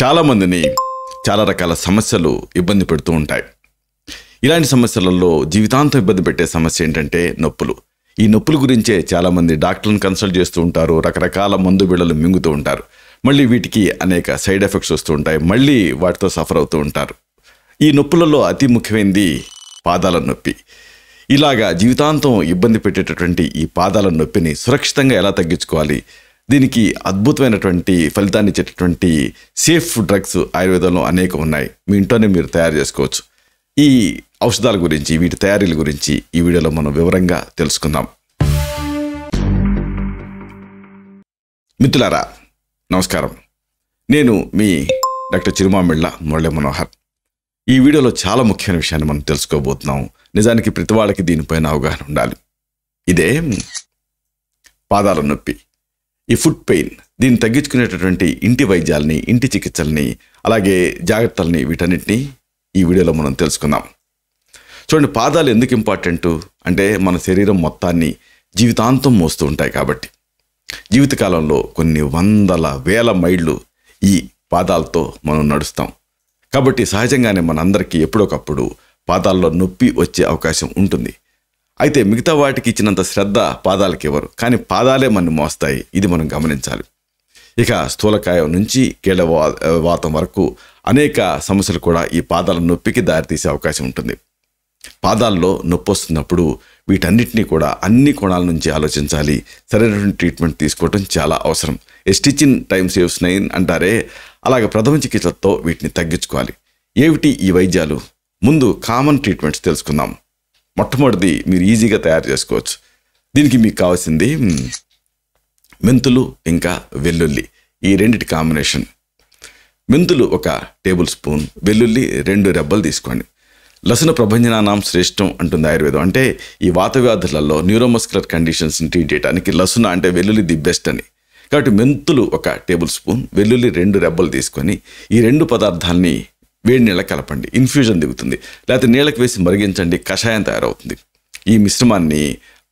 చాలామందిని చాలా రకాల సమస్యలు ఇబ్బంది పెడుతూ ఉంటాయి. ఇలాంటి సమస్యలలో జీవితాంతం ఇబ్బంది పెట్టే సమస్య ఏంటంటే నొప్పులు. ఈ నొప్పుల గురించే చాలామంది డాక్టర్లను కన్సల్ట్ చేస్తూ ఉంటారు, రకరకాల మందు బిళ్ళలు మింగుతూ ఉంటారు. మళ్ళీ వీటికి అనేక సైడ్ ఎఫెక్ట్స్ వస్తూ ఉంటాయి, మళ్ళీ వాటితో సఫర్ అవుతూ ఉంటారు. ఈ నొప్పులలో అతి ముఖ్యమైనది పాదాల నొప్పి. ఇలాగా జీవితాంతం ఇబ్బంది పెట్టేటటువంటి ఈ పాదాల నొప్పిని సురక్షితంగా ఎలా తగ్గించుకోవాలి, దీనికి అద్భుతమైనటువంటి ఫలితాన్ని ఇచ్చేటటువంటి సేఫ్ డ్రగ్స్ ఆయుర్వేదంలో అనేకం ఉన్నాయి. మీ ఇంట్లోనే మీరు తయారు చేసుకోవచ్చు. ఈ ఔషధాల గురించి, వీటి తయారీల గురించి ఈ వీడియోలో మనం వివరంగా తెలుసుకుందాం. మిత్రులారా నమస్కారం, నేను మీ డాక్టర్ చిరుమామిళ్ళ మురళీ మనోహర్. ఈ వీడియోలో చాలా ముఖ్యమైన విషయాన్ని మనం తెలుసుకోబోతున్నాం. నిజానికి ప్రతి వాళ్ళకి దీనిపైన అవగాహన ఉండాలి. ఇదే పాదాల నొప్పి, ఈ ఫుట్ పెయిన్. దీన్ని తగ్గించుకునేటటువంటి ఇంటి వైద్యాలని, ఇంటి చికిత్సల్ని, అలాగే జాగ్రత్తల్ని, వీటన్నిటిని ఈ వీడియోలో మనం తెలుసుకుందాం. చూడండి, పాదాలు ఎందుకు ఇంపార్టెంట్ అంటే మన శరీరం మొత్తాన్ని జీవితాంతం మోస్తూ ఉంటాయి కాబట్టి. జీవితకాలంలో కొన్ని వందల వేల మైళ్ళు ఈ పాదాలతో మనం నడుస్తాం కాబట్టి సహజంగానే మనందరికీ ఎప్పుడొకప్పుడు పాదాల్లో నొప్పి వచ్చే అవకాశం ఉంటుంది. అయితే మిగతా వాటికి ఇచ్చినంత శ్రద్ధ పాదాలకి ఇవ్వరు, కానీ పాదాలే మనం మోస్తాయి. ఇది మనం గమనించాలి. ఇక స్థూలకాయం నుంచి కీళ్ళ వాతం వరకు అనేక సమస్యలు కూడా ఈ పాదాల నొప్పికి దారితీసే అవకాశం ఉంటుంది. పాదాల్లో నొప్పి వస్తున్నప్పుడు వీటన్నిటినీ కూడా అన్ని కోణాల నుంచి ఆలోచించాలి. సరైనటువంటి ట్రీట్మెంట్ తీసుకోవడం చాలా అవసరం. ఏ స్టిచ్ ఇన్ టైమ్ సేవ్స్ 9 అంటారే, అలాగే ప్రథమ చికిత్సతో వీటిని తగ్గించుకోవాలి. ఏమిటి ఈ వైద్యాలు? ముందు కామన్ ట్రీట్మెంట్స్ తెలుసుకుందాం. మొట్టమొదటిది మీరు ఈజీగా తయారు చేసుకోవచ్చు. దీనికి మీకు కావాల్సింది మెంతులు ఇంకా వెల్లుల్లి, ఈ రెండిటి కాంబినేషన్. మెంతులు 1 టేబుల్ స్పూన్, వెల్లుల్లి 2 రెబ్బలు తీసుకోండి. లసున ప్రభంజనానాం శ్రేష్టం అంటుంది ఆయుర్వేదం. అంటే ఈ వాత వ్యాధులలో, న్యూరోమస్కులర్ కండిషన్స్ని ట్రీట్ చేయడానికి లసున అంటే వెల్లుల్లి ది బెస్ట్ అని. కాబట్టి మెంతులు 1 టేబుల్ స్పూన్, వెల్లుల్లి 2 రెబ్బలు తీసుకొని ఈ 2 పదార్థాలని వేడి నీళ్ళకి కలపండి. ఇన్ఫ్యూజన్ దిగుతుంది, లేకపోతే నీళ్ళకి వేసి మరిగించండి, కషాయం తయారవుతుంది. ఈ మిశ్రమాన్ని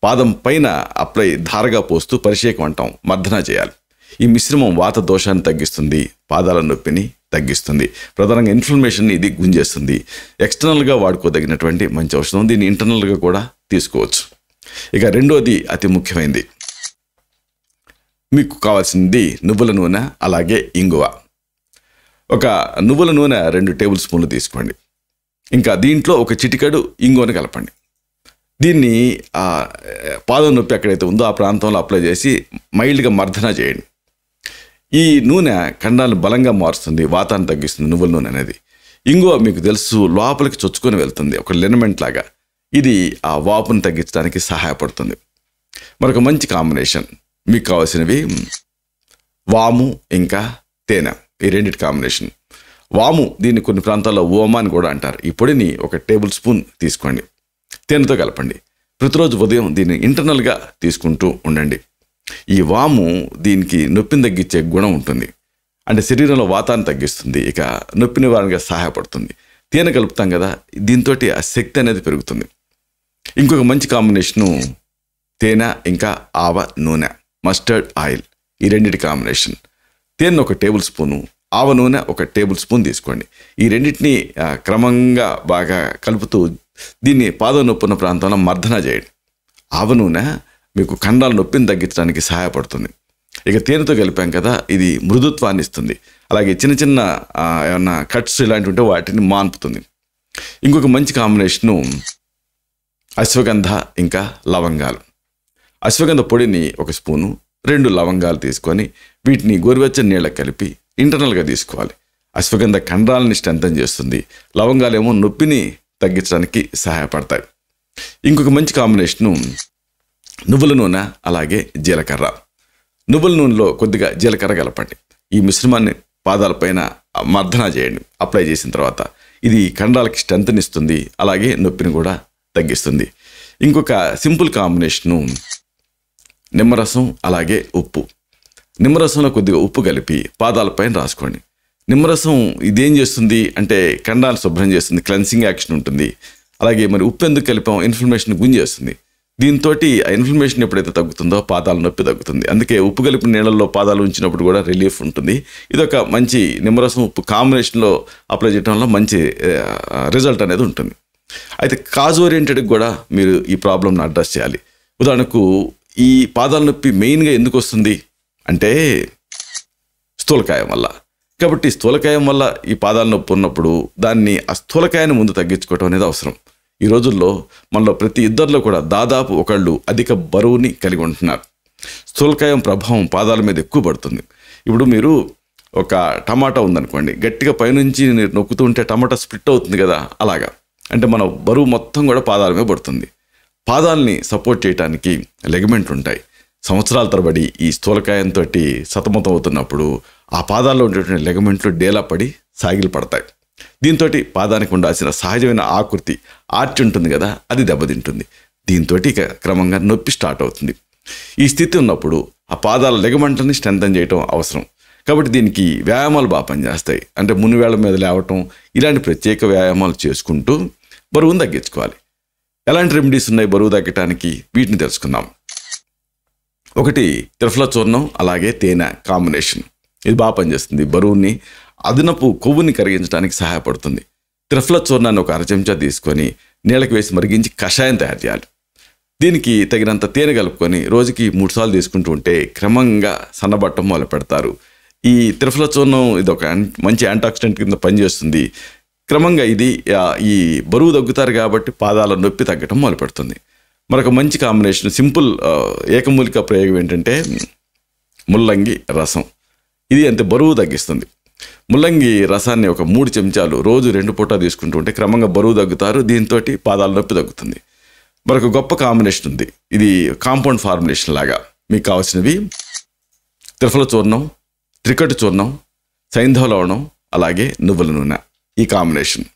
పాదం పైన అప్లై ధారగా పోస్తూ పరిషేకం అంటాం, మర్దన చేయాలి. ఈ మిశ్రమం వాత దోషాన్ని తగ్గిస్తుంది, పాదాల నొప్పిని తగ్గిస్తుంది, ప్రధానంగా ఇన్ఫ్లమేషన్ని ఇది గుంజేస్తుంది. ఎక్స్టర్నల్గా వాడుకోదగినటువంటి మంచి ఔషధం. దీన్ని ఇంటర్నల్గా కూడా తీసుకోవచ్చు. ఇక రెండోది అతి ముఖ్యమైనది, మీకు కావాల్సింది నువ్వుల నూనె, అలాగే ఇంగువ. 1 నువ్వుల నూనె 2 టేబుల్ స్పూన్లు తీసుకోండి. ఇంకా దీంట్లో 1 చిటికెడు ఇంగువని కలపండి. దీన్ని పాదం నొప్పి ఎక్కడైతే ఉందో ఆ ప్రాంతంలో అప్లై చేసి మైల్డ్గా మర్దన చేయండి. ఈ నూనె కండాలను బలంగా మారుస్తుంది, వాతాన్ని తగ్గిస్తుంది నువ్వుల నూనె అనేది. ఇంగువ మీకు తెలుసు, లోపలికి చొచ్చుకొని వెళ్తుంది, ఒక లినమెంట్ లాగా. ఇది ఆ వాపును తగ్గించడానికి సహాయపడుతుంది. మరొక మంచి కాంబినేషన్ మీకు కావాల్సినవి వాము ఇంకా తేనె, ఈ రెండింటి కాంబినేషన్. వాము, దీన్ని కొన్ని ప్రాంతాల్లో ఓమా అని కూడా అంటారు. ఈ పొడిని 1 టేబుల్ స్పూన్ తీసుకోండి, తేనెతో కలపండి. ప్రతిరోజు ఉదయం దీన్ని ఇంటర్నల్గా తీసుకుంటూ ఉండండి. ఈ వాము దీనికి నొప్పిని తగ్గించే గుణం ఉంటుంది, అంటే శరీరంలో వాతాన్ని తగ్గిస్తుంది, ఇక నొప్పి నివారణగా సహాయపడుతుంది. తేనె కలుపుతాం కదా, దీంతో ఆ శక్తి అనేది పెరుగుతుంది. ఇంకొక మంచి కాంబినేషను తేనె ఇంకా ఆవ నూనె, మస్టర్డ్ ఆయిల్, ఈ రెండింటి కాంబినేషన్. తేనె 1 టేబుల్ స్పూను, ఆవ నూనె 1 టేబుల్ స్పూన్ తీసుకోండి. ఈ రెండింటిని క్రమంగా బాగా కలుపుతూ దీన్ని పాదం నొప్పి ఉన్న ప్రాంతంలో మర్దన చేయండి. ఆవ నూనె మీకు కండాల నొప్పిని తగ్గించడానికి సహాయపడుతుంది. ఇక తేనెతో కలిపాం కదా, ఇది మృదుత్వాన్ని ఇస్తుంది, అలాగే చిన్న చిన్న ఏమన్నా కట్స్ ఇలాంటివి ఉంటే వాటిని మాన్పుతుంది. ఇంకొక మంచి కాంబినేషను అశ్వగంధ ఇంకా లవంగాలు. అశ్వగంధ పొడిని 1 స్పూను, 2 లవంగాలు తీసుకొని వీటిని గోరువెచ్చని నీళ్ళకి కలిపి ఇంటర్నల్గా తీసుకోవాలి. అశ్వగంధ కండరాలని స్ట్రెంథన్ చేస్తుంది, లవంగాలేమో నొప్పిని తగ్గించడానికి సహాయపడతాయి. ఇంకొక మంచి కాంబినేషను నువ్వుల నూనె అలాగే జీలకర్ర. నువ్వుల నూనెలో కొద్దిగా జీలకర్ర కలపండి. ఈ మిశ్రమాన్ని పాదాలపైన మర్దన చేయండి. అప్లై చేసిన తర్వాత ఇది కండరాలకి స్ట్రెంథన్ ఇస్తుంది, అలాగే నొప్పిని కూడా తగ్గిస్తుంది. ఇంకొక సింపుల్ కాంబినేషను నిమ్మరసం అలాగే ఉప్పు. నిమ్మరసంలో కొద్దిగా ఉప్పు కలిపి పాదాలపైన రాసుకోండి. నిమ్మరసం ఇదేం చేస్తుంది అంటే కండాలు శుభ్రం చేస్తుంది, క్లెన్సింగ్ యాక్షన్ ఉంటుంది. అలాగే మరి ఉప్పు ఎందుకు కలిపాం, ఇన్ఫ్లమేషన్ గుంజేస్తుంది. దీంతో ఆ ఇన్ఫ్లమేషన్ ఎప్పుడైతే తగ్గుతుందో పాదాల నొప్పి తగ్గుతుంది. అందుకే ఉప్పు కలిపిన నీళ్ళల్లో పాదాలు ఉంచినప్పుడు కూడా రిలీఫ్ ఉంటుంది. ఇదొక మంచి నిమ్మరసం ఉప్పు కాంబినేషన్లో అప్లై చేయడం వల్ల మంచి రిజల్ట్ అనేది ఉంటుంది. అయితే కాజ్ ఓరియంటెడ్కి కూడా మీరు ఈ ప్రాబ్లమ్ని అడ్రస్ చేయాలి. ఉదాహరణకు ఈ పాదాల నొప్పి మెయిన్గా ఎందుకు వస్తుంది అంటే స్థూలకాయం వల్ల. కాబట్టి స్థూలకాయం వల్ల ఈ పాదాల నొప్పి ఉన్నప్పుడు దాన్ని ఆ స్థూలకాయాన్ని ముందు తగ్గించుకోవడం అనేది అవసరం. ఈ రోజుల్లో మనలో ప్రతి ఇద్దరిలో కూడా దాదాపు ఒకళ్ళు అధిక బరువుని కలిగి ఉంటున్నారు. స్థూలకాయం ప్రభావం పాదాల మీద ఎక్కువ పడుతుంది. ఇప్పుడు మీరు ఒక టమాటా ఉందనుకోండి, గట్టిగా పైనుంచి మీరు నొక్కుతూ ఉంటే టమాటా స్ప్లిట్ అవుతుంది కదా, అలాగా అంటే మన బరువు మొత్తం కూడా పాదాల మీద పడుతుంది. పాదాలని సపోర్ట్ చేయడానికి లెగమెంట్లు ఉంటాయి. సంవత్సరాల తరబడి ఈ స్థూలకాయంతో సతమతం అవుతున్నప్పుడు ఆ పాదాల్లో ఉండేటువంటి లెగమెంట్లు డేలా పడి సాగిలు పడతాయి. దీంతో పాదానికి ఉండాల్సిన సహజమైన ఆకృతి ఆర్చ్ ఉంటుంది కదా, అది దెబ్బతింటుంది. దీంతో ఇక క్రమంగా నొప్పి స్టార్ట్ అవుతుంది. ఈ స్థితి ఉన్నప్పుడు ఆ పాదాల లెగమెంట్లని స్ట్రెంథన్ చేయడం అవసరం. కాబట్టి దీనికి వ్యాయామాలు బాగా పనిచేస్తాయి. అంటే మునివేళ్ల మీద లేవటం, ఇలాంటి ప్రత్యేక వ్యాయామాలు చేసుకుంటూ బరువును తగ్గించుకోవాలి. ఎలాంటి రెమెడీస్ ఉన్నాయి బరువు తగ్గటానికి, వీటిని తెలుసుకుందాం. ఒకటి త్రిఫల చూర్ణం అలాగే తేనె కాంబినేషన్. ఇది బాగా పనిచేస్తుంది. బరువుని అదనపు కొవ్వుని కరిగించడానికి సహాయపడుతుంది. త్రిఫల చూర్ణాన్ని ఒక 1/2 చెంచా తీసుకొని నీళ్ళకి వేసి మరిగించి కషాయం తయారు చేయాలి. దీనికి తగినంత తేనె కలుపుకొని రోజుకి 3 సార్లు తీసుకుంటూ ఉంటే క్రమంగా సన్నబట్టం మొదలు పెడతారు. ఈ త్రిఫల చూర్ణం ఇది ఒక మంచి యాంటాక్సిడెంట్ కింద పనిచేస్తుంది. క్రమంగా ఇది ఈ బరువు తగ్గుతారు కాబట్టి పాదాల నొప్పి తగ్గటం మొదలు పెడుతుంది. మరొక మంచి కాంబినేషన్ సింపుల్ ఏకమూలిక ప్రయోగం ఏంటంటే ముల్లంగి రసం. ఇది అంతే బరువు తగ్గిస్తుంది. ముల్లంగి రసాన్ని ఒక 3 చెంచాలు రోజు 2 పూట తీసుకుంటూ ఉంటే క్రమంగా బరువు తగ్గుతారు. దీంతో పాదాల నొప్పి తగ్గుతుంది. మరొక గొప్ప కాంబినేషన్ ఉంది. ఇది కాంపౌండ్ ఫార్ములేషన్ లాగా. మీకు కావాల్సినవి త్రిఫల చూర్ణం, త్రికటు చూర్ణం, సైంధవ లవణం అలాగే నువ్వుల నూనె. ఈ కాంబినేషన్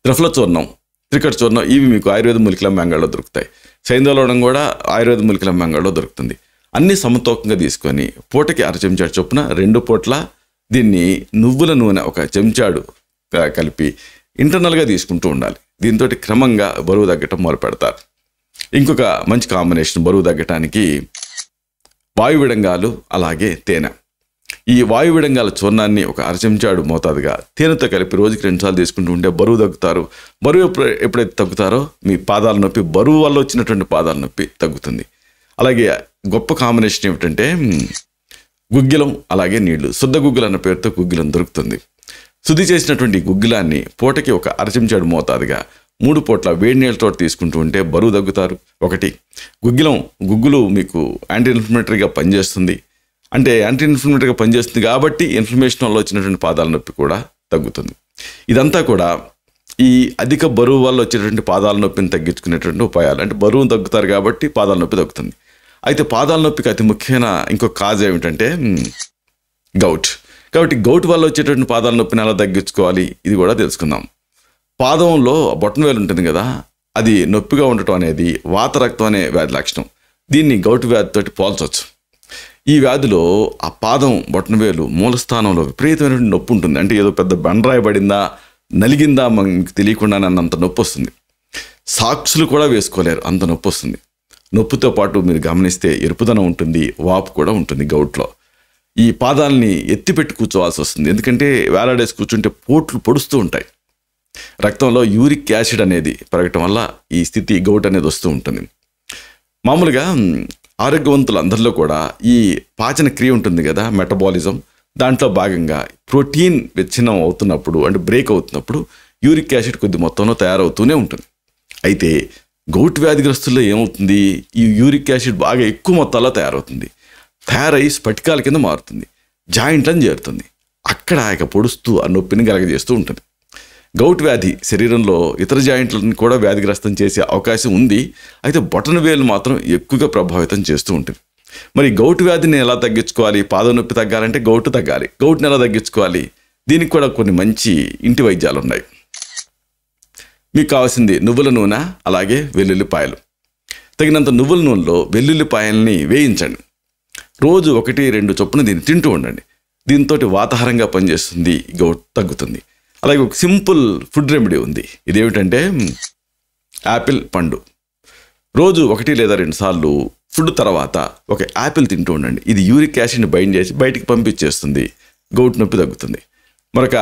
త్రిఫల చూర్ణం, త్రికటు చూర్ణం ఇవి మీకు ఆయుర్వేద మూలికల మ్యాంగాల్లో దొరుకుతాయి. సైంధవ లవణం కూడా ఆయుర్వేద మూలికల మ్యాంగాల్లో దొరుకుతుంది. అన్నీ సమతూకంగా తీసుకొని పూటకి 1/2 చెంచాడు చొప్పున 2 పూట్ల దీన్ని నువ్వుల నూనె 1 చెంచాడు కలిపి ఇంటర్నల్గా తీసుకుంటూ ఉండాలి. దీంతో క్రమంగా బరువు తగ్గటం మొదలు పెడతారు. ఇంకొక మంచి కాంబినేషన్ బరువు తగ్గటానికి వాయు విడంగాలు అలాగే తేనె. ఈ వాయు విడంగాల చూర్ణాన్ని 1/2 చెంచాడు మోతాదుగా తేనెతో కలిపి రోజుకి 2 సార్లు తీసుకుంటూ ఉంటే బరువు తగ్గుతారు. బరువు ఎప్పుడైతే తగ్గుతారో మీ పాదాల నొప్పి, బరువు వల్ల వచ్చినటువంటి పాదాల నొప్పి తగ్గుతుంది. అలాగే గొప్ప కాంబినేషన్ ఏమిటంటే గుగ్గిలం అలాగే నీళ్లు. శుద్ధ గుగ్గిలం అన్న పేరుతో గుగ్గిలం దొరుకుతుంది. శుద్ధి చేసినటువంటి గుగ్గిలాన్ని పూటకి 1/2 చెంచాడు మోతాదుగా 3 పూట్ల వేడి నీళ్ళతో తీసుకుంటూ ఉంటే బరువు తగ్గుతారు. ఒకటి గుగ్గులు మీకు యాంటీ ఇన్ఫ్లమేటరీగా పనిచేస్తుంది. అంటే యాంటీ ఇన్ఫ్లమేటరీగా పనిచేస్తుంది కాబట్టి ఇన్ఫ్లమేషన్ వల్ల వచ్చినటువంటి పాదాల నొప్పి కూడా తగ్గుతుంది. ఇదంతా కూడా ఈ అధిక బరువు వల్ల వచ్చేటువంటి పాదాల నొప్పిని తగ్గించుకునేటువంటి ఉపాయాలు. అంటే బరువు తగ్గుతారు కాబట్టి పాదాల నొప్పి తగ్గుతుంది. అయితే పాదాల నొప్పికి అతి ముఖ్యమైన ఇంకో కాజ్ ఏమిటంటే గౌట్. కాబట్టి గౌట్ వల్ల వచ్చేటువంటి పాదాల నొప్పిని ఎలా తగ్గించుకోవాలి ఇది కూడా తెలుసుకుందాం. పాదంలో బొటనవేలు ఉంటుంది కదా, అది నొప్పిగా ఉండటం అనేది వాత రక్తం అనే వ్యాధి లక్షణం. దీన్ని గౌట్ వ్యాధితోటి పోల్చవచ్చు. ఈ వ్యాధిలో ఆ పాదం బొటనవేలు మూలస్థానంలో విపరీతమైనటువంటి నొప్పి ఉంటుంది. అంటే ఏదో పెద్ద బండరాయి పడిందా, నలిగిందా మనకు తెలియకుండానే అన్నంత నొప్పి వస్తుంది. సాక్సులు కూడా వేసుకోలేరు, అంత నొప్పి వస్తుంది. నొప్పితో పాటు మీరు గమనిస్తే ఎరుపుదనం ఉంటుంది, వాపు కూడా ఉంటుంది గౌట్లో. ఈ పాదాలని ఎత్తిపెట్టి కూర్చోవాల్సి వస్తుంది. ఎందుకంటే వేలాడేసి కూర్చుంటే పోట్లు పొడుస్తూ ఉంటాయి. రక్తంలో యూరిక్ యాసిడ్ అనేది పెరగటం వల్ల ఈ స్థితి గౌట్ అనేది వస్తూ ఉంటుంది. మామూలుగా ఆరోగ్యవంతులందరిలో కూడా ఈ పాచన క్రియ ఉంటుంది కదా, మెటబాలిజం, దాంట్లో భాగంగా ప్రోటీన్ విచ్ఛిన్నం అవుతున్నప్పుడు అంటే బ్రేక్ అవుతున్నప్పుడు యూరిక్ యాసిడ్ కొద్ది మొత్తంలో తయారవుతూనే ఉంటుంది. అయితే గౌట్ వ్యాధిగ్రస్తుల్లో ఏమవుతుంది, ఈ యూరిక్ యాసిడ్ బాగా ఎక్కువ మొత్తాల్లో తయారై స్ఫటికాల కింద మారుతుంది, జాయింట్లను చేరుతుంది. అక్కడ ఇక పొడుస్తూ ఆ నొప్పిని కలగజేస్తూ ఉంటుంది. గౌట్ వ్యాధి శరీరంలో ఇతర జాయింట్లను కూడా వ్యాధిగ్రస్తం చేసే అవకాశం ఉంది. అయితే బొటన వేలు మాత్రం ఎక్కువగా ప్రభావితం చేస్తూ ఉంటుంది. మరి గౌట్ వ్యాధిని ఎలా తగ్గించుకోవాలి? పాదం నొప్పి తగ్గాలంటే గౌట్ తగ్గాలి. గౌట్ని ఎలా తగ్గించుకోవాలి? దీనికి కూడా కొన్ని మంచి ఇంటి వైద్యాలు ఉన్నాయి. మీకు కావాల్సింది నువ్వుల నూనె అలాగే వెల్లుల్లిపాయలు. తగినంత నువ్వుల నూనెలో వెల్లుల్లిపాయల్ని వేయించండి. రోజు 1-2 చొప్పున దీన్ని తింటూ ఉండండి. దీంతో వాతాహారంగా పనిచేస్తుంది, గౌట్ తగ్గుతుంది. అలాగే ఒక సింపుల్ ఫుడ్ రెమెడీ ఉంది. ఇదేమిటంటే యాపిల్ పండు. రోజు 1 లేదా 2 సార్లు ఫుడ్ తర్వాత ఒక యాపిల్ తింటూ ఉండండి. ఇది యూరిక్ యాసిడ్ని బైండ్ చేసి బయటికి పంపించేస్తుంది, గౌట్ నొప్పి తగ్గుతుంది. మరొక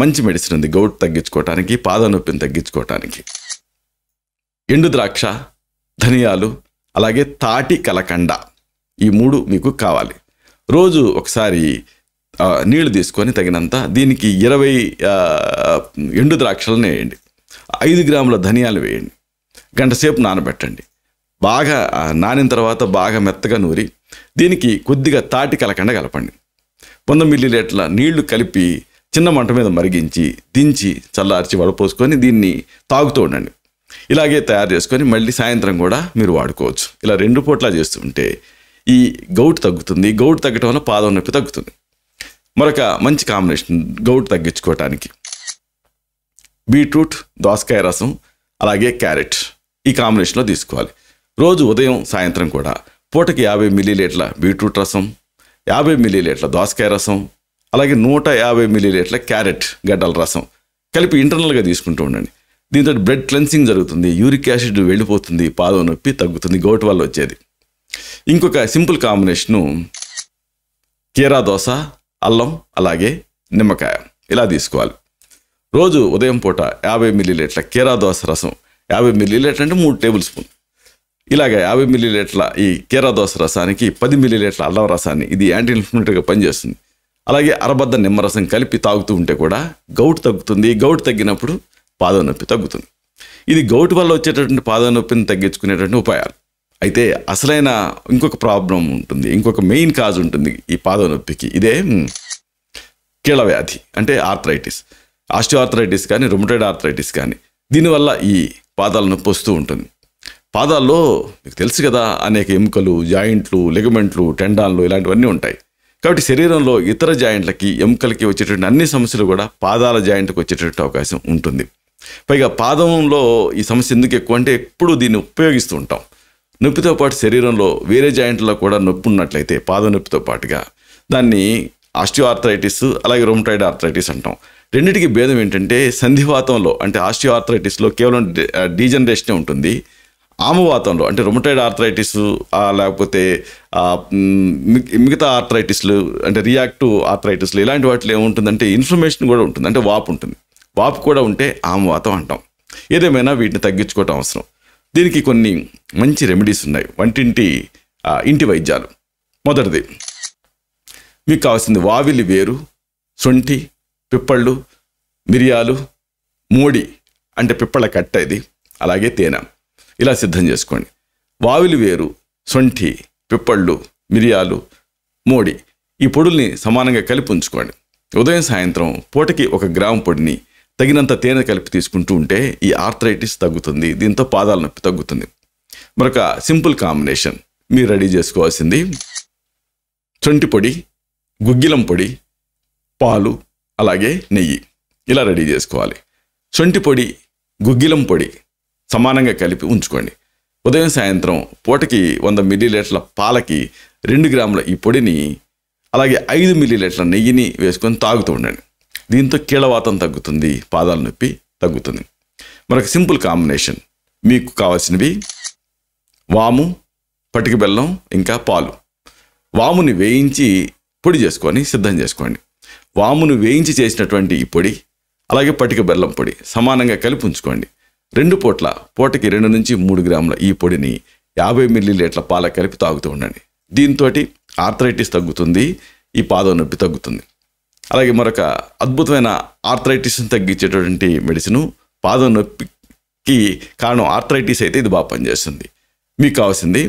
మంచి మెడిసిన్ ఉంది గౌట్ తగ్గించుకోవటానికి, పాద నొప్పిని తగ్గించుకోవటానికి. ఎండు ద్రాక్ష, ధనియాలు, అలాగే తాటి కలకండ, ఈ 3 మీకు కావాలి. రోజు ఒకసారి నీళ్లు తీసుకొని తగినంత, దీనికి 20 ఎండు ద్రాక్షలను వేయండి, 5 గ్రాముల ధనియాలు వేయండి, గంట సేపు నానబెట్టండి. బాగా నానిన తర్వాత బాగా మెత్తగా నూరి దీనికి కొద్దిగా తాటి కలకండ కలపండి. 100 మిల్లీలీటర్ల నీళ్లు కలిపి చిన్న మంట మీద మరిగించి దించి చల్లార్చి వడపోసుకొని దీన్ని తాగుతూ ఉండండి. ఇలాగే తయారు చేసుకొని మళ్ళీ సాయంత్రం కూడా మీరు వాడుకోవచ్చు. ఇలా 2 పూట్లా చేస్తుంటే ఈ గౌట్ తగ్గుతుంది. గౌట్ తగ్గటం వల్ల పాదం నొప్పి తగ్గుతుంది. మరొక మంచి కాంబినేషన్ గౌట్ తగ్గించుకోవటానికి బీట్రూట్, దోసకాయ రసం, అలాగే క్యారెట్, ఈ కాంబినేషన్లో తీసుకోవాలి. రోజు ఉదయం సాయంత్రం కూడా పూటకి 50 మిల్లీలీటర్ల బీట్రూట్ రసం, 50 మిల్లీలీటర్ల దోసకాయ రసం, అలాగే 150 మిల్లీలీటర్ల క్యారెట్ గడ్డల రసం కలిపి ఇంటర్నల్గా తీసుకుంటూ ఉండండి. దీంతో బ్లడ్ క్లెన్సింగ్ జరుగుతుంది, యూరిక్ యాసిడ్ వెళ్ళిపోతుంది, పాదం నొప్పి తగ్గుతుంది, గౌట్ వల్ల వచ్చేది. ఇంకొక సింపుల్ కాంబినేషను కీరా దోస, అల్లం, అలాగే నిమ్మకాయ, ఇలా తీసుకోవాలి. రోజు ఉదయం పూట 50 మిల్లీలీటర్ల కీరా దోస రసం, 50 మిల్లీలీటర్ అంటే 3 టేబుల్ స్పూన్, ఇలాగ 50 మిల్లీలీటర్ల ఈ కీరా దోస రసానికి 10 మిల్లీలీటర్ల అల్లం రసాన్ని, ఇది యాంటీ ఇన్ఫ్లమేటరీగా పనిచేస్తుంది, అలాగే అరబద్ద నిమ్మరసం కలిపి తాగుతూ ఉంటే కూడా గౌట్ తగ్గుతుంది. గౌట్ తగ్గినప్పుడు పాదం నొప్పి తగ్గుతుంది. ఇది గౌట్ వల్ల వచ్చేటటువంటి పాదం నొప్పిని తగ్గించుకునేటువంటి ఉపాయాలు. అయితే అసలైన ఇంకొక ప్రాబ్లం ఉంటుంది, ఇంకొక మెయిన్ కాజ్ ఉంటుంది ఈ పాదం నొప్పికి. ఇదే కీళ్ళ వ్యాధి, అంటే ఆర్థరైటిస్, ఆస్టియోఆర్థరైటిస్ కానీ రుమటైడ్ ఆర్థరైటిస్ కానీ. దీనివల్ల ఈ పాదాల నొప్పి వస్తూ ఉంటుంది. పాదాల్లో మీకు తెలుసు కదా, అనేక ఎముకలు, జాయింట్లు, లిగమెంట్లు, టెండాన్లు ఇలాంటివన్నీ ఉంటాయి. కాబట్టి శరీరంలో ఇతర జాయింట్లకి, ఎముకలకి వచ్చేటువంటి అన్ని సమస్యలు కూడా పాదాల జాయింట్కి వచ్చేటటువంటి అవకాశం ఉంటుంది. పైగా పాదంలో ఈ సమస్య ఎందుకు ఎక్కువ అంటే ఎప్పుడు దీన్ని ఉపయోగిస్తూ ఉంటాం. నొప్పితో పాటు శరీరంలో వేరే జాయింట్లో కూడా నొప్పి ఉన్నట్లయితే పాద నొప్పితో పాటుగా దాన్ని ఆస్టియోఆర్థరైటిస్, అలాగే రుమటైడ్ ఆర్థరైటిస్ అంటాం. రెండింటికి భేదం ఏంటంటే సంధివాతంలో అంటే ఆస్టియోఆర్థరైటిస్లో కేవలం డీజనరేషనే ఉంటుంది. ఆమవాతంలో అంటే రుమటైడ్ ఆర్థరైటిస్, లేకపోతే మిగతా ఆర్థరైటిస్లు అంటే రియాక్టివ్ ఆర్థరైటిస్లు, ఇలాంటి వాటిలో ఏముంటుందంటే ఇన్ఫ్లమేషన్ కూడా ఉంటుంది, అంటే వాపు ఉంటుంది. వాపు కూడా ఉంటే ఆమవాతం అంటాం. ఏదేమైనా వీటిని తగ్గించుకోవటం అవసరం. దీనికి కొన్ని మంచి రెమెడీస్ ఉన్నాయి, ఇంటి వైద్యాలు. మొదటిది మీకు కావాల్సింది వావిలి వేరు, శొంఠి, పిప్పళ్ళు, మిరియాలు, మోడి అంటే పిప్పళ్ళ కట్ట ఇది, అలాగే తేనె, ఇలా సిద్ధం చేసుకోండి. వావిలి వేరు, శొంఠి, పిప్పళ్ళు, మిరియాలు, మోడి, ఈ పొడుల్ని సమానంగా కలిపి ఉంచుకోండి. ఉదయం సాయంత్రం పూటకి 1 గ్రాము పొడిని తగినంత తేనె కలిపి తీసుకుంటూ ఉంటే ఈ ఆర్థరైటిస్ తగ్గుతుంది. దీంతో పాదాల నొప్పి తగ్గుతుంది. మరొక సింపుల్ కాంబినేషన్ మీరు రెడీ చేసుకోవాల్సింది శొంఠి పొడి, గుగ్గిలం పొడి, పాలు, అలాగే నెయ్యి, ఇలా రెడీ చేసుకోవాలి. శొంఠి పొడి, గుగ్గిలం పొడి సమానంగా కలిపి ఉంచుకోండి. ఉదయం సాయంత్రం పూటకి 100 మిల్లీలీటర్ల పాలకి 2 గ్రాముల ఈ పొడిని, అలాగే 5 మిల్లీలీటర్ల నెయ్యిని వేసుకొని తాగుతూ ఉండండి. దీంతో కీళ్ళవాతం తగ్గుతుంది, పాదాల నొప్పి తగ్గుతుంది. మరొక సింపుల్ కాంబినేషన్ మీకు కావాల్సినవి వాము, పటిక బెల్లం, ఇంకా పాలు. వాముని వేయించి పొడి చేసుకొని సిద్ధం చేసుకోండి. వామును వేయించి చేసినటువంటి ఈ పొడి, అలాగే పటిక బెల్లం పొడి సమానంగా కలిపి ఉంచుకోండి. 2 పూట్ల పూటకి 2 నుంచి 3 గ్రాముల ఈ పొడిని 50 మిల్లీలీటర్ల పాల కలిపి తాగుతూ ఉండండి. దీంతో ఆర్థరైటిస్ తగ్గుతుంది, ఈ పాదం నొప్పి తగ్గుతుంది. అలాగే మరొక అద్భుతమైన ఆర్థరైటిస్ని తగ్గించేటటువంటి మెడిసిన్, పాదం నొప్పికి కారణం ఆర్థరైటిస్ అయితే ఇది బాగా పనిచేస్తుంది. మీకు కావాల్సింది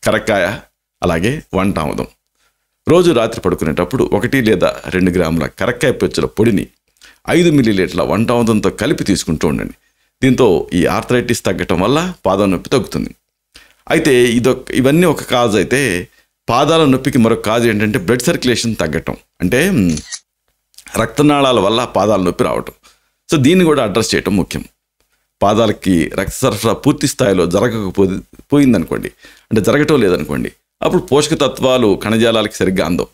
కరక్కాయ, అలాగే వంటాముదం. రోజు రాత్రి పడుకునేటప్పుడు 1 లేదా 2 గ్రాముల కరక్కాయ పెచ్చుల పొడిని 5 మిల్లీలీటర్ల వంటాముదంతో కలిపి తీసుకుంటూ ఉండండి. దీంతో ఈ ఆర్థరైటిస్ తగ్గటం వల్ల పాదం నొప్పి తగ్గుతుంది. అయితే ఇవన్నీ ఒక కాజ్ అయితే, పాదాల నొప్పికి మరొక కాజ్ ఏంటంటే బ్లడ్ సర్క్యులేషన్ తగ్గటం, అంటే రక్తనాళాల వల్ల పాదాల నొప్పి రావటం. సో దీన్ని కూడా అడ్రస్ చేయటం ముఖ్యం. పాదాలకి రక్త సరఫరా పూర్తి స్థాయిలో జరగకపోయిందనుకోండి, అంటే జరగటం లేదనుకోండి, అప్పుడు పోషక తత్వాలు కణజాలాలకి సరిగ్గా అందవు.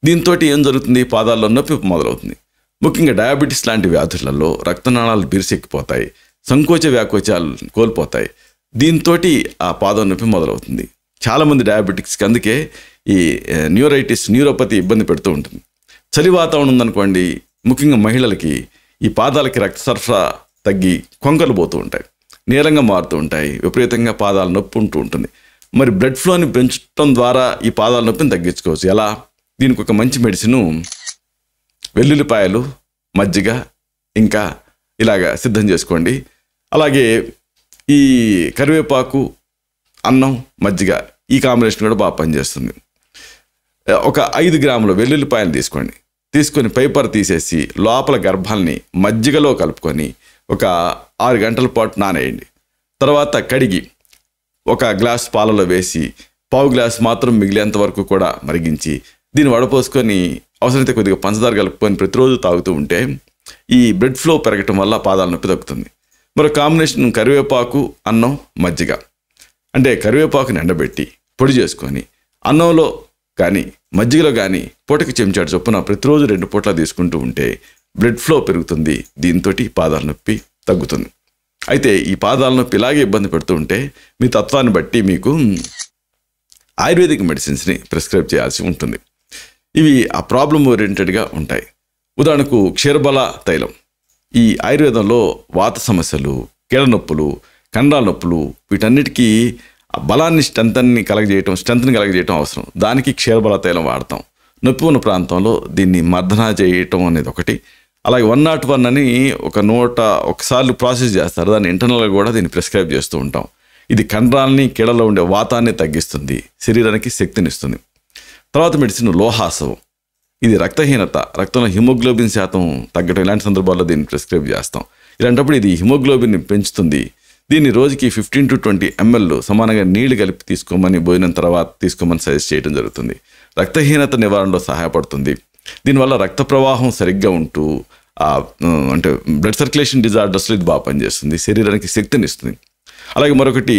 దీంతో ఏం జరుగుతుంది, పాదాల్లో నొప్పి మొదలవుతుంది. ముఖ్యంగా డయాబెటీస్ లాంటి వ్యాధులలో రక్తనాళాలు బిరుసెక్కిపోతాయి, సంకోచ వ్యాకోచాలు కోల్పోతాయి. దీంతో ఆ పాదం నొప్పి మొదలవుతుంది. చాలామంది డయాబెటిక్స్కి అందుకే ఈ న్యూరోపతి ఇబ్బంది పెడుతూ ఉంటుంది. చలి వాతావరణం ఉందనుకోండి, ముఖ్యంగా మహిళలకి ఈ పాదాలకి రక్త సరఫరా తగ్గి కొంకలు పోతూ ఉంటాయి, నీలంగా మారుతూ ఉంటాయి, విపరీతంగా పాదాల నొప్పి ఉంటూ ఉంటుంది. మరి బ్లడ్ ఫ్లోని పెంచడం ద్వారా ఈ పాదాల నొప్పిని తగ్గించుకోవచ్చు. ఎలా? దీనికి ఒక మంచి మెడిసిను వెల్లుల్లిపాయలు, మజ్జిగ, ఇంకా ఇలాగా సిద్ధం చేసుకోండి. అలాగే ఈ కరివేపాకు, అన్నం, మజ్జిగ ఈ కాంబినేషన్ కూడా బాగా పనిచేస్తుంది. ఒక 5 గ్రాముల వెల్లుల్లిపాయలు తీసుకొని పైపర్ తీసేసి లోపల గర్భాలని మజ్జిగలో కలుపుకొని ఒక 6 గంటల పాటు నానేయండి. తర్వాత కడిగి ఒక గ్లాస్ పాలలో వేసి పావు గ్లాస్ మాత్రం మిగిలేంత వరకు కూడా మరిగించి దీన్ని వడపోసుకొని అవసరమైతే కొద్దిగా పంచదార కలుపుకొని ప్రతిరోజు తాగుతూ ఉంటే ఈ బ్లడ్ ఫ్లో పెరగటం వల్ల పాదాల నొప్పి తగ్గుతుంది. మరో కాంబినేషన్ కరివేపాకు, అన్నం, మజ్జిగ. అంటే కరివేపాకుని ఎండబెట్టి పొడి చేసుకొని అన్నంలో కానీ మజ్జిగలో కానీ పూటకి చెంచాడు చొప్పున ప్రతిరోజు 2 పూట్ల తీసుకుంటూ ఉంటే బ్లడ్ ఫ్లో పెరుగుతుంది. దీంతో పాదాల నొప్పి తగ్గుతుంది. అయితే ఈ పాదాల నొప్పి ఇలాగే ఇబ్బంది పెడుతూ ఉంటే మీ తత్వాన్ని బట్టి మీకు ఆయుర్వేదిక్ మెడిసిన్స్ని ప్రిస్క్రైబ్ చేయాల్సి ఉంటుంది. ఇవి ఆ ప్రాబ్లమ్ ఓరియంటెడ్గా ఉంటాయి. ఉదాహరణకు క్షీరబల తైలం. ఈ ఆయుర్వేదంలో వాత సమస్యలు, కీళ్ళ నొప్పులు, కండరాల నొప్పులు వీటన్నిటికీ బలాన్ని స్ట్రెంత్ని కలగజేయటం అవసరం. దానికి క్షీరబల తైలం వాడతాం. నొప్పి ఉన్న ప్రాంతంలో దీన్ని మర్దన చేయటం అనేది ఒకటి. అలాగే 101 అని ఒక 101 సార్లు ప్రాసెస్ చేస్తారు. దాన్ని ఇంటర్నల్గా కూడా దీన్ని ప్రిస్క్రైబ్ చేస్తూ ఉంటాం. ఇది కండరాలని, కీళ్ళలో ఉండే వాతాన్ని తగ్గిస్తుంది, శరీరానికి శక్తినిస్తుంది. తర్వాత మెడిసిన్ లోహాసవం. ఇది రక్తహీనత, రక్తంలో హిమోగ్లోబిన్ శాతం తగ్గడం ఇలాంటి సందర్భాల్లో దీన్ని ప్రిస్క్రైబ్ చేస్తాం. ఇలాంటప్పుడు ఇది హిమోగ్లోబిన్ని పెంచుతుంది. దీన్ని రోజుకి 15 to 20 ml సమానంగా నీళ్లు కలిపి తీసుకోమని, భోజనం తర్వాత తీసుకోమని సజెస్ట్ చేయడం జరుగుతుంది. రక్తహీనత నివారణలో సహాయపడుతుంది. దీనివల్ల రక్త ప్రవాహం సరిగ్గా ఉంటూ అంటే బ్లడ్ సర్క్యులేషన్ డిజార్డర్స్లో ఇది బాగా పనిచేస్తుంది, శరీరానికి శక్తిని ఇస్తుంది. అలాగే మరొకటి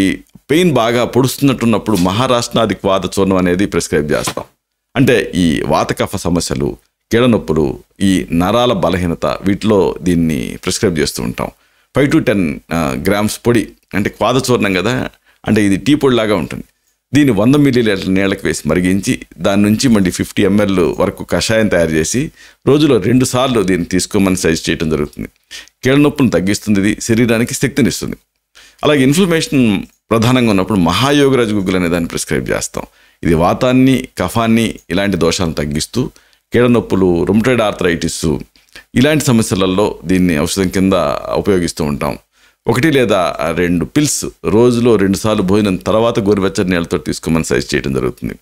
పెయిన్ బాగా పొడుస్తున్నట్టున్నప్పుడు మహారాష్ట్రాది వాత చూర్ణం అనేది ప్రిస్క్రైబ్ చేస్తాం. అంటే ఈ వాత కఫ సమస్యలు, కీళ్ళ నొప్పులు, ఈ నరాల బలహీనత వీటిలో దీన్ని ప్రిస్క్రైబ్ చేస్తూ ఉంటాం. 5 to 10 grams పొడి, అంటే క్వాద చూర్ణం కదా, అంటే ఇది టీ పొడి లాగా ఉంటుంది. దీన్ని 100 ml నీళ్ళకి వేసి మరిగించి దాని నుంచి మళ్ళీ 50 ml వరకు కషాయం తయారు చేసి రోజులో 2 సార్లు దీన్ని తీసుకోమని సజెస్ట్ చేయడం జరుగుతుంది. కీళ్ళ నొప్పును తగ్గిస్తుంది, ఇది శరీరానికి శక్తినిస్తుంది. అలాగే ఇన్ఫ్లమేషన్ ప్రధానంగా ఉన్నప్పుడు మహాయోగరాజ్ గుగ్గులు అనే దాన్ని ప్రిస్క్రైబ్ చేస్తాం. ఇది వాతాన్ని, కఫాన్ని, ఇలాంటి దోషాలను తగ్గిస్తూ కీళ్ళ నొప్పులు, రుమటైడ్ ఆర్థరైటిస్ ఇలాంటి సమస్యలలో దీన్ని ఔషధం కింద ఉపయోగిస్తూ ఉంటాం. 1 లేదా 2 పిల్స్ రోజులో 2 సార్లు భోజనం తర్వాత గోరువెచ్చని నీళ్ళతో తీసుకోమని సజెస్ట్ చేయడం జరుగుతుంది.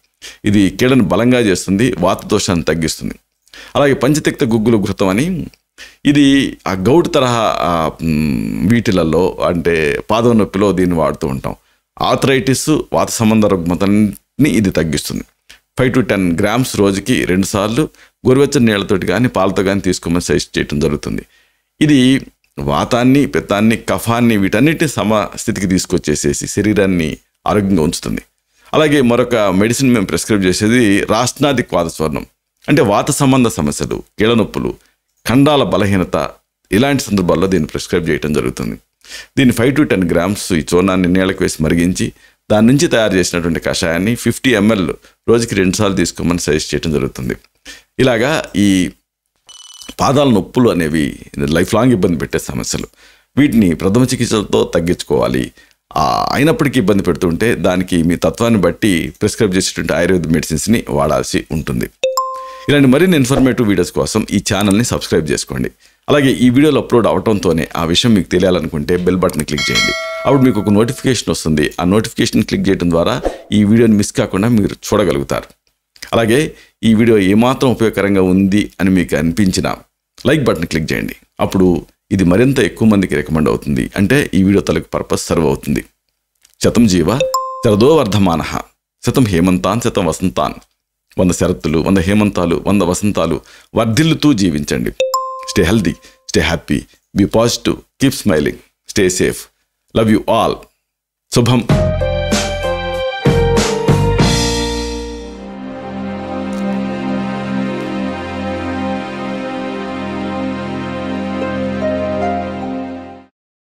ఇది కీళ్ళను బలంగా చేస్తుంది, వాత దోషాన్ని తగ్గిస్తుంది. అలాగే పంచతిక్త గుగ్గులు ఘృతం అని, ఇది ఆ గౌట్ తరహా వీటిలలో అంటే పాదం నొప్పిలో దీన్ని వాడుతూ ఉంటాం. ఆర్థరైటిస్, వాత సంబంధ రుగ్మతని ఇది తగ్గిస్తుంది. 5 to 10 grams రోజుకి 2 సార్లు గోరువెచ్చని నీళ్ళతోటి కానీ పాలతో కానీ తీసుకోమని సజెస్ట్ చేయడం జరుగుతుంది. ఇది వాతాన్ని, పిత్తాన్ని, కఫాన్ని వీటన్నిటిని సమస్థితికి తీసుకొచ్చేసేసి శరీరాన్ని ఆరోగ్యంగా ఉంచుతుంది. అలాగే మరొక మెడిసిన్ మేము ప్రిస్క్రైబ్ చేసేది రాష్ట్రాది వాత చూర్ణం. అంటే వాత సంబంధ సమస్యలు, కీళ్ళ నొప్పులు, కండరాల బలహీనత ఇలాంటి సందర్భాల్లో దీన్ని ప్రిస్క్రైబ్ చేయడం జరుగుతుంది. దీన్ని 5 to 10 grams ఈ చూర్ణాన్ని నీళ్ళకి వేసి మరిగించి దాని నుంచి తయారు చేసినటువంటి కషాయాన్ని 50 ml రోజుకి 2 సార్లు తీసుకోమని సజెస్ట్ చేయడం జరుగుతుంది. ఇలాగా ఈ పాదాల నొప్పులు అనేవి లైఫ్ లాంగ్ ఇబ్బంది పెట్టే సమస్యలు. వీటిని ప్రథమ చికిత్సలతో తగ్గించుకోవాలి. అయినప్పటికీ ఇబ్బంది పెడుతుంటే దానికి మీ తత్వాన్ని బట్టి ప్రిస్క్రైబ్ చేసేటువంటి ఆయుర్వేద మెడిసిన్స్ని వాడాల్సి ఉంటుంది. ఇలాంటి మరిన్ని ఇన్ఫర్మేటివ్ వీడియోస్ కోసం ఈ ఛానల్ని సబ్స్క్రైబ్ చేసుకోండి. అలాగే ఈ వీడియోలు అప్లోడ్ అవడంతోనే ఆ విషయం మీకు తెలియాలనుకుంటే బెల్ బటన్ క్లిక్ చేయండి. అప్పుడు మీకు ఒక నోటిఫికేషన్ వస్తుంది. ఆ నోటిఫికేషన్ క్లిక్ చేయడం ద్వారా ఈ వీడియోని మిస్ కాకుండా మీరు చూడగలుగుతారు. అలాగే ఈ వీడియో ఏమాత్రం ఉపయోగకరంగా ఉంది అని మీకు అనిపించిన లైక్ బటన్ క్లిక్ చేయండి. అప్పుడు ఇది మరింత ఎక్కువ మందికి రికమెండ్ అవుతుంది. అంటే ఈ వీడియో తలకు పర్పస్ సర్వ్ అవుతుంది. శతం జీవ శరదో వర్ధమానః, శతం హేమంతాన్ శతం వసంతాన్. 100 శరత్తులు, 100 హేమంతాలు, 100 వసంతాలు వర్ధిల్లుతూ జీవించండి. Stay healthy, stay happy, be positive, keep smiling, stay safe. Love you all. Shubham.